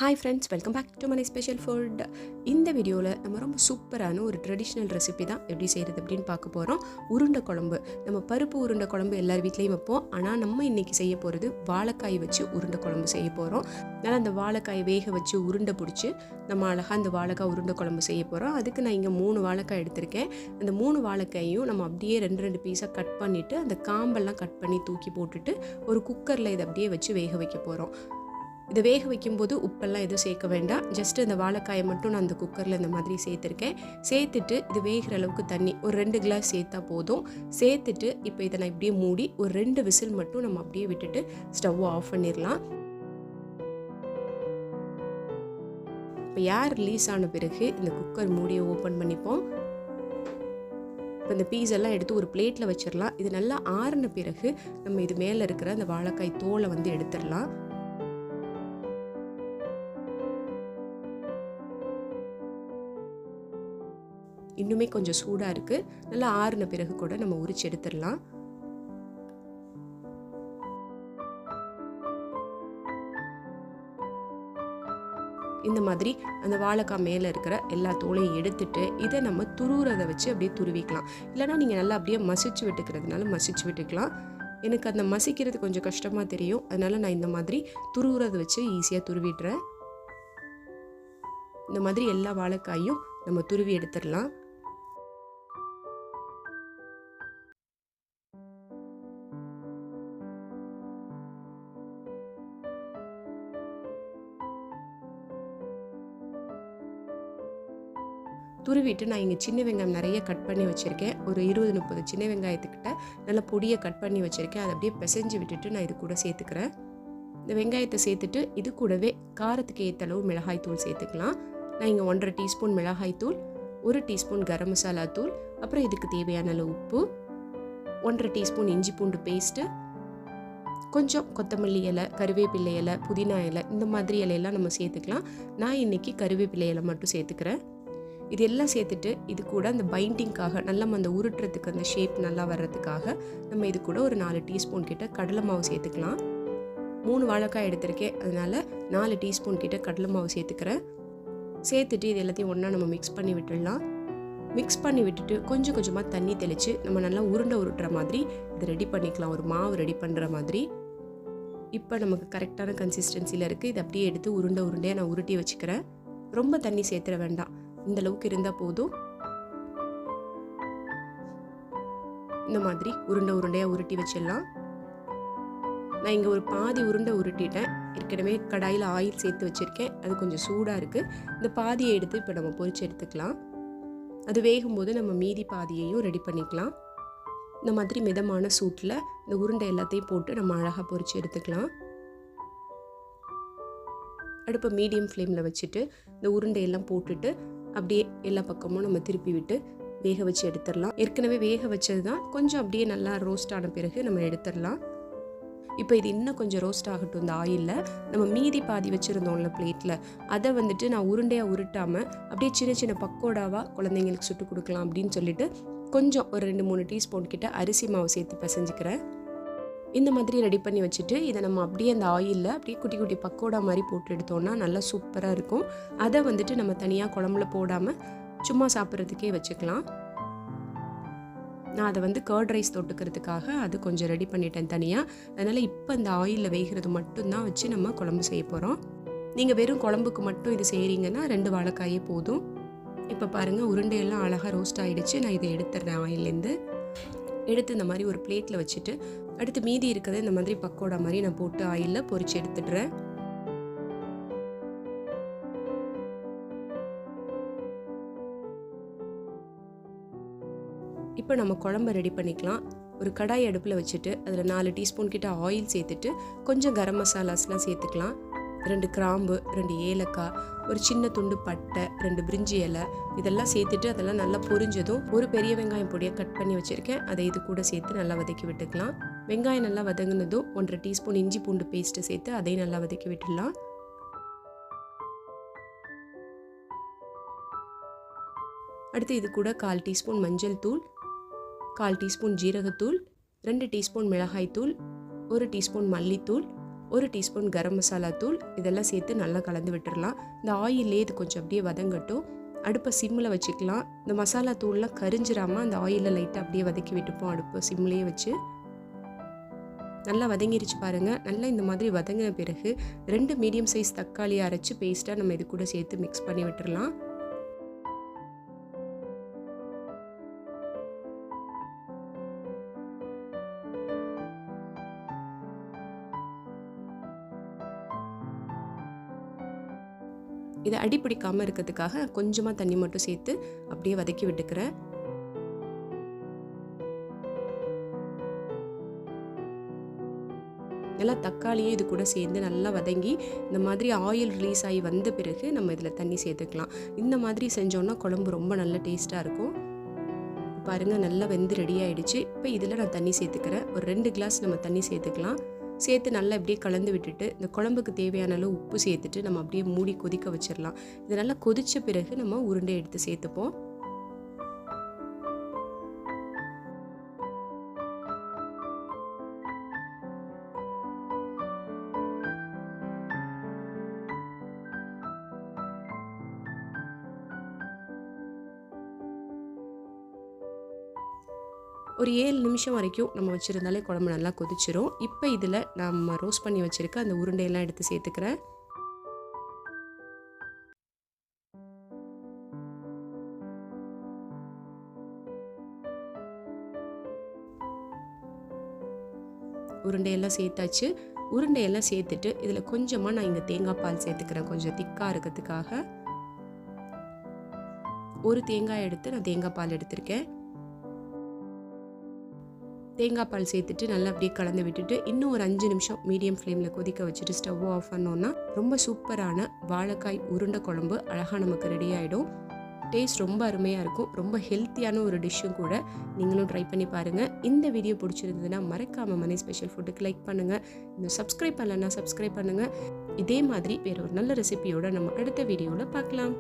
Hi friends, welcome back to மனை special food. இந்த வீடியோவில் நம்ம ரொம்ப சூப்பரான ஒரு ட்ரெடிஷ்னல் ரெசிபி தான் எப்படி செய்கிறது அப்படின்னு பார்க்க போகிறோம். உருண்டை குழம்பு. நம்ம பருப்பு உருண்டை குழம்பு எல்லார் வீட்லேயும் வைப்போம். ஆனால் நம்ம இன்றைக்கி செய்ய போகிறது வாழைக்காய் வச்சு உருண்டை குழம்பு செய்ய போகிறோம். அதனால் அந்த வாழைக்காயை வேக வச்சு உருண்டை பிடிச்சி நம்ம அழகாக அந்த வாழைக்காய் உருண்டை குழம்பு செய்ய போகிறோம். அதுக்கு நான் இங்கே 3 வாழைக்காய் எடுத்திருக்கேன். அந்த 3 வாழைக்காயும் நம்ம அப்படியே 2 பீஸாக கட் பண்ணிவிட்டு அந்த காம்பெல்லாம் கட் பண்ணி தூக்கி போட்டுட்டு ஒரு குக்கரில் இதை அப்படியே வச்சு வேக வைக்க போகிறோம். இதை வேக வைக்கும்போது உப்பெல்லாம் எதுவும் சேர்க்க வேண்டாம். ஜஸ்ட்டு அந்த வாழைக்காயை மட்டும் நான் அந்த குக்கரில் இந்த மாதிரி சேர்த்துருக்கேன். சேர்த்துட்டு இது வேகிற அளவுக்கு தண்ணி ஒரு 2 கிளாஸ் சேர்த்தா போதும். சேர்த்துட்டு இப்போ இதை நான் இப்படியே மூடி ஒரு 2 விசில் மட்டும் நம்ம அப்படியே விட்டுட்டு ஸ்டவ்வை ஆஃப் பண்ணிடலாம். இப்போ ஏர் ரிலீஸ் ஆன பிறகு இந்த குக்கர் மூடியை ஓப்பன் பண்ணிப்போம். இப்போ இந்த பீஸ் எல்லாம் எடுத்து ஒரு பிளேட்டில் வச்சிடலாம். இது நல்லா ஆறின பிறகு நம்ம இது மேலே இருக்கிற அந்த வாழைக்காய் தோலை வந்து எடுத்துடலாம். இன்னுமே கொஞ்சம் சூடாக இருக்குது. நல்லா ஆறின பிறகு கூட நம்ம உரிச்சு எடுத்துடலாம். இந்த மாதிரி அந்த வாழைக்காய் மேலே இருக்கிற எல்லா தோலையும் எடுத்துட்டு இதை நம்ம துருவுறதை வச்சு அப்படியே துருவிக்கலாம். இல்லைனா நீங்கள் நல்லா அப்படியே மசிச்சு விட்டுக்கிறதுனால மசிச்சு விட்டுக்கலாம். எனக்கு அந்த மசிக்கிறது கொஞ்சம் கஷ்டமாக தெரியும். அதனால் நான் இந்த மாதிரி துருவுறதை வச்சு ஈஸியாக துருவிடுறேன். இந்த மாதிரி எல்லா வாழைக்காயும் நம்ம துருவி எடுத்துடலாம். துருவிட்டு நான் இங்கே சின்ன வெங்காயம் நிறைய கட் பண்ணி வச்சுருக்கேன். ஒரு 20-30 சின்ன வெங்காயத்துக்கிட்ட நல்லா பொடியை கட் பண்ணி வச்சுருக்கேன். அதை அப்படியே பிசைஞ்சு விட்டுட்டு நான் இது கூட சேர்த்துக்கிறேன். இந்த வெங்காயத்தை சேர்த்துட்டு இது கூடவே காரத்துக்கு ஏற்ற அளவு மிளகாய் தூள் சேர்த்துக்கலாம். நான் இங்கே 1.5 டீஸ்பூன் மிளகாய் தூள், 1 டீஸ்பூன் கரம் மசாலா தூள், அப்புறம் இதுக்கு தேவையான அளவு உப்பு, 1.5 டீஸ்பூன் இஞ்சி பூண்டு பேஸ்ட்டு, கொஞ்சம் கொத்தமல்லி இலை, கருவேப்பிலை இலை, புதினா இலை, இந்த மாதிரி இலையெல்லாம் நம்ம சேர்த்துக்கலாம். நான் இன்றைக்கி கருவேப்பிலை இலை மட்டும் சேர்த்துக்கிறேன். இது எல்லாம் சேர்த்துட்டு இது கூட அந்த பைண்டிங்காக நல்லா அந்த உருட்டுறதுக்கு அந்த ஷேப் நல்லா வர்றதுக்காக நம்ம இது கூட ஒரு 4 டீஸ்பூன் கிட்ட கடலை மாவு சேர்த்துக்கலாம். 3 வாழைக்காய் எடுத்திருக்கேன், அதனால் 4 டீஸ்பூன் கிட்ட கடலை மாவு சேர்த்துக்கிறேன். சேர்த்துட்டு இது எல்லாத்தையும் ஒன்றா நம்ம மிக்ஸ் பண்ணி விட்டுடலாம். மிக்ஸ் பண்ணி விட்டுட்டு கொஞ்சம் கொஞ்சமாக தண்ணி தெளித்து நம்ம நல்லா உருண்டை உருட்டுற மாதிரி இது ரெடி பண்ணிக்கலாம். ஒரு மாவு ரெடி பண்ணுற மாதிரி. இப்போ நமக்கு கரெக்டான கன்சிஸ்டன்சியில் இருக்குது. இது அப்படியே எடுத்து உருண்டையாக நான் உருட்டி வச்சுக்கிறேன். ரொம்ப தண்ணி சேர்த்துட வேண்டாம், இந்த அளவுக்கு இருந்தால் போதும். இந்த மாதிரி உருண்டையாக உருட்டி வச்சிடலாம். நான் இங்கே ஒரு பாதி உருண்டை உருட்டிட்டேன். ஏற்கனவே கடாயில் ஆயில் சேர்த்து வச்சுருக்கேன். அது கொஞ்சம் சூடாக இருக்குது. இந்த பாதியை எடுத்து இப்போ நம்ம பொரிச்சு எடுத்துக்கலாம். அது வேகும்போது நம்ம மீதி பாதியையும் ரெடி பண்ணிக்கலாம். இந்த மாதிரி மிதமான சூட்டில் இந்த உருண்டை எல்லாத்தையும் போட்டு நம்ம அழகாக பொரிச்சு எடுத்துக்கலாம். அடுப்பை மீடியம் ஃப்ளேமில் வச்சுட்டு இந்த உருண்டையெல்லாம் போட்டுட்டு அப்படியே எல்லா பக்கமும் நம்ம திருப்பி விட்டு வேக வச்சு எடுத்துடலாம். ஏற்கனவே வேக வச்சது தான், கொஞ்சம் அப்படியே நல்லா ரோஸ்ட் ஆன பிறகு நம்ம எடுத்துடலாம். இப்போ இது இன்னும் கொஞ்சம் ரோஸ்ட் ஆகட்டும். இந்த ஆயிலில் நம்ம மீதி பாதி வச்சுருந்தோம்ல பிளேட்டில், அதை வந்துட்டு நான் உருண்டையாக உருட்டாமல் அப்படியே சின்ன சின்ன பக்கோடாவாக குழந்தைங்களுக்கு சுட்டு கொடுக்கலாம் அப்படின்னு சொல்லிட்டு கொஞ்சம் ஒரு 2-3 டீஸ்பூன் கிட்ட அரிசி மாவு சேர்த்து பிசைஞ்சிக்கிறேன். இந்த மாதிரி ரெடி பண்ணி வச்சுட்டு இதை நம்ம அப்படியே அந்த ஆயிலில் அப்படியே குட்டி குட்டி பக்கோடா மாதிரி போட்டு எடுத்தோம்னா நல்லா சூப்பராக இருக்கும். அதை வந்துட்டு நம்ம தனியாக குழம்புல போடாமல் சும்மா சாப்பிட்றதுக்கே வச்சுக்கலாம். நான் அதை வந்து கர்ட் ரைஸ் தொட்டுக்கிறதுக்காக அது கொஞ்சம் ரெடி பண்ணிட்டேன் தனியாக. அதனால் இப்போ இந்த ஆயிலில் வேகிறது மட்டும்தான் வச்சு நம்ம குழம்பு செய்ய போகிறோம். நீங்கள் வெறும் குழம்புக்கு மட்டும் இது செய்கிறீங்கன்னா 2 வாழைக்காயே போதும். இப்போ பாருங்கள், உருண்டையெல்லாம் அழகாக ரோஸ்ட் ஆகிடுச்சு. நான் இதை எடுத்துடுறேன். ஆயிலேருந்து எடுத்து இந்த மாதிரி ஒரு பிளேட்டில் வச்சுட்டு அடுத்து மீதி இருக்கிறத இந்த மாதிரி பக்கோடா மாதிரி நான் போட்டு ஆயிலில் பொரிச்சு எடுத்துடுறேன். இப்போ நம்ம குழம்பை ரெடி பண்ணிக்கலாம். ஒரு கடாய் அடுப்பில் வச்சுட்டு அதில் 4 டீஸ்பூன் கிட்ட ஆயில் சேர்த்துட்டு கொஞ்சம் கரம் மசாலாஸ்லாம் சேர்த்துக்கலாம். 2 கிராம்பு, 2 ஏலக்காய், ஒரு சின்ன துண்டு பட்டை, 2 பிரிஞ்சி இலை, இதெல்லாம் சேர்த்துட்டு அதெல்லாம் நல்லா பொரிஞ்சதும் ஒரு பெரிய வெங்காயம் பொடியை கட் பண்ணி வச்சுருக்கேன். அதை இது கூட சேர்த்து நல்லா வதக்கி விட்டுக்கலாம். வெங்காயம் நல்லா வதங்கினதும் 1.5 டீஸ்பூன் இஞ்சி பூண்டு பேஸ்ட்டு சேர்த்து அதையும் நல்லா வதக்கி விட்டுடலாம். அடுத்து இது கூட 1/4 டீஸ்பூன் மஞ்சள் தூள், 1/4 டீஸ்பூன் ஜீரகத்தூள், 2 டீஸ்பூன் மிளகாய் தூள், 1 டீஸ்பூன் மல்லித்தூள், 1 டீஸ்பூன் கரம் மசாலா தூள் இதெல்லாம் சேர்த்து நல்லா கலந்து விட்டுடலாம். இந்த ஆயிலே இது கொஞ்சம் அப்படியே வதங்கட்டும். அடுப்பை சிம்மில் வச்சுக்கலாம். இந்த மசாலா தூள்லாம் கரிஞ்சிடாமல் அந்த ஆயிலில் லைட்டாக அப்படியே வதக்கி விட்டுப்போம். அடுப்பை சிம்லேயே வச்சு நல்லா வதங்கிருச்சு பாருங்கள். நல்லா இந்த மாதிரி வதங்கின பிறகு 2 மீடியம் சைஸ் தக்காளியை அரைச்சி பேஸ்ட்டாக நம்ம இது கூட சேர்த்து மிக்ஸ் பண்ணி விட்டுடலாம். இதை அடி பிடிக்காமல் இருக்கிறதுக்காக கொஞ்சமாக தண்ணி மட்டும் சேர்த்து அப்படியே வதக்கி விட்டுக்கிறேன். நல்லா தக்காளியே இது கூட சேர்ந்து நல்லா வதங்கி இந்த மாதிரி ஆயில் ரிலீஸ் ஆகி வந்த பிறகு நம்ம இதில் தண்ணி சேர்த்துக்கலாம். இந்த மாதிரி செஞ்சோன்னா குழம்பு ரொம்ப நல்ல டேஸ்ட்டாக இருக்கும். பாருங்கள் நல்லா வெந்து ரெடி ஆகிடுச்சு. இப்போ இதில் நான் தண்ணி சேர்த்துக்கிறேன். ஒரு 2 கிளாஸ் நம்ம தண்ணி சேர்த்துக்கலாம். சேர்த்து நல்லா இப்படியே கலந்து விட்டுட்டு இந்த குழம்புக்கு தேவையான அளவு உப்பு சேர்த்துட்டு நம்ம அப்படியே மூடி கொதிக்க வச்சிடலாம். இது நல்லா கொதித்த பிறகு நம்ம உருண்டை எடுத்து சேர்த்துப்போம். ஒரு 7 நிமிஷம் வரைக்கும் நம்ம வச்சுருந்தாலே குழம்பு நல்லா கொதிச்சிரும். இப்போ இதில் நம்ம ரோஸ்ட் பண்ணி வச்சுருக்க அந்த உருண்டையெல்லாம் எடுத்து சேர்த்துக்கிறேன். உருண்டையெல்லாம் சேர்த்தாச்சு. உருண்டையெல்லாம் சேர்த்துட்டு இதில் கொஞ்சமாக நான் இங்கே தேங்காய் பால் சேர்த்துக்கிறேன். கொஞ்சம் திக்காக இருக்கிறதுக்காக 1 தேங்காய் எடுத்து நான் தேங்காய் பால் எடுத்திருக்கேன். தேங்காய் பால் சேர்த்துட்டு நல்லா அப்படியே கலந்து விட்டுட்டு இன்னும் ஒரு 5 நிமிஷம் மீடியம் ஃப்ளேமில் கொதிக்க வச்சுட்டு ஸ்டவ் ஆஃப் பண்ணோன்னா ரொம்ப சூப்பரான வாழைக்காய் உருண்டை குழம்பு அழகாக நமக்கு ரெடி ஆகிடும். டேஸ்ட் ரொம்ப அருமையாக இருக்கும். ரொம்ப ஹெல்த்தியான ஒரு டிஷ்ஷும் கூட. நீங்களும் ட்ரை பண்ணி பாருங்கள். இந்த வீடியோ பிடிச்சிருந்ததுன்னா மறக்காமல் மனை ஸ்பெஷல் ஃபுட்டுக்கு லைக் பண்ணுங்கள். இன்னும் சப்ஸ்கிரைப் பண்ணலன்னா சப்ஸ்கிரைப் பண்ணுங்கள். இதே மாதிரி வேறு ஒரு நல்ல ரெசிபியோடு நம்ம அடுத்த வீடியோவில் பார்க்கலாம்.